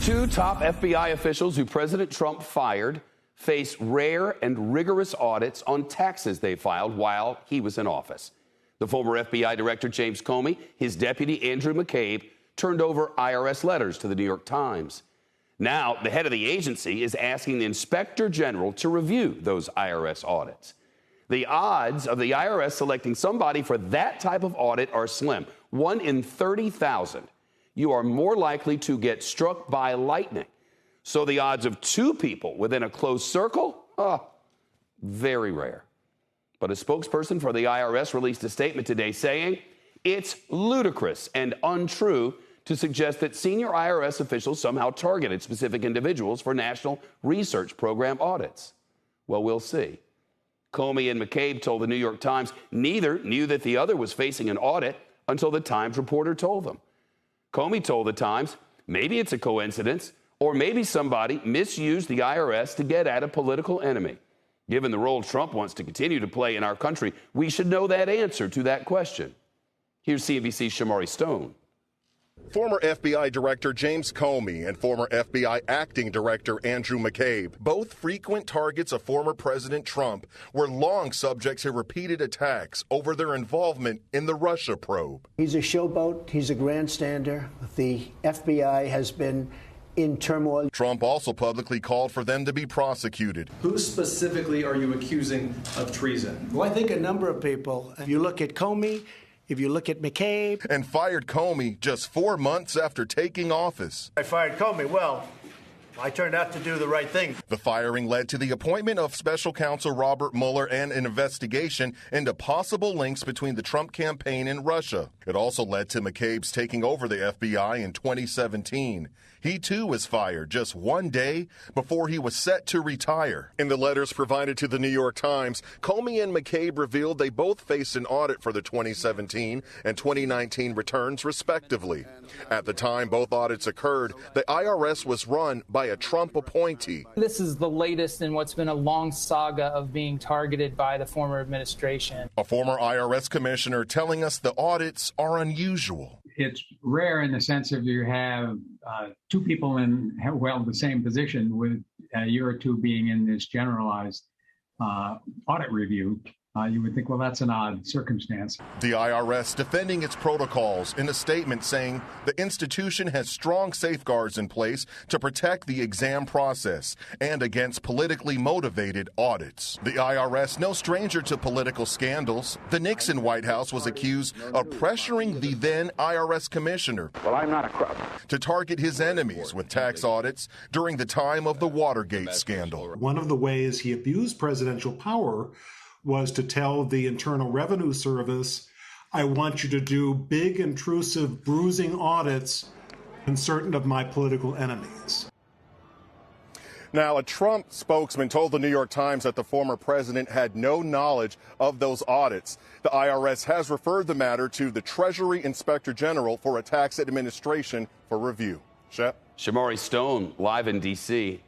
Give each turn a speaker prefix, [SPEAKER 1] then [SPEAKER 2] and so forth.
[SPEAKER 1] Two top FBI officials who President Trump fired face rare and rigorous audits on taxes they filed while he was in office. The former FBI Director James Comey, his deputy Andrew McCabe, turned over IRS letters to the New York Times. Now, the head of the agency is asking the Inspector General to review those IRS audits. The odds of the IRS selecting somebody for that type of audit are slim, 1 in 30,000. You are more likely to get struck by lightning. So the odds of two people within a close circle, very rare. But a spokesperson for the IRS released a statement today saying it's ludicrous and untrue to suggest that senior IRS officials somehow targeted specific individuals for National Research Program audits. Well, we'll see. Comey and McCabe told the New York Times neither knew that the other was facing an audit until the Times reporter told them. Comey told the Times maybe it's a coincidence, or maybe somebody misused the IRS to get at a political enemy. Given the role Trump wants to continue to play in our country, we should know that answer to that question. Here's CNBC's Shomari Stone.
[SPEAKER 2] Former FBI Director James Comey and former FBI Acting Director Andrew McCabe, both frequent targets of former President Trump, were long subjects to repeated attacks over their involvement in the Russia probe.
[SPEAKER 3] He's a showboat. He's a grandstander. The FBI has been in turmoil.
[SPEAKER 2] Trump also publicly called for them to be prosecuted.
[SPEAKER 4] Who specifically are you accusing of treason?
[SPEAKER 3] Well, I think a number of people. If you look at Comey, if you look at McCabe.
[SPEAKER 2] And fired Comey just 4 months after taking office.
[SPEAKER 5] I fired Comey. Well, I turned out to do the right thing.
[SPEAKER 2] The firing led to the appointment of special counsel Robert Mueller and an investigation into possible links between the Trump campaign and Russia. It also led to McCabe's taking over the FBI in 2017. He, too, was fired just 1 day before he was set to retire. In the letters provided to the New York Times, Comey and McCabe revealed they both faced an audit for the 2017 and 2019 returns, respectively. At the time both audits occurred, the IRS was run by a Trump appointee.
[SPEAKER 6] This is the latest in what's been a long saga of being targeted by the former administration.
[SPEAKER 2] A former IRS commissioner telling us the audits are unusual.
[SPEAKER 7] It's rare in the sense of you have two people in, the same position, with a year or two being in this generalized audit review. You would think, well, that's an odd circumstance.
[SPEAKER 2] The IRS defending its protocols in a statement saying the institution has strong safeguards in place to protect the exam process and against politically motivated audits. The IRS, no stranger to political scandals. The Nixon White House was accused of pressuring the then IRS commissioner to target his enemies with tax audits during the time of the Watergate scandal.
[SPEAKER 8] One of the ways he abused presidential power was to tell the Internal Revenue Service, I want you to do big, intrusive, bruising audits in certain of my political enemies.
[SPEAKER 2] Now, a Trump spokesman told the New York Times that the former president had no knowledge of those audits. The IRS has referred the matter to the Treasury Inspector General for a tax administration for review. Shep?
[SPEAKER 1] Shomari Stone, live in D.C.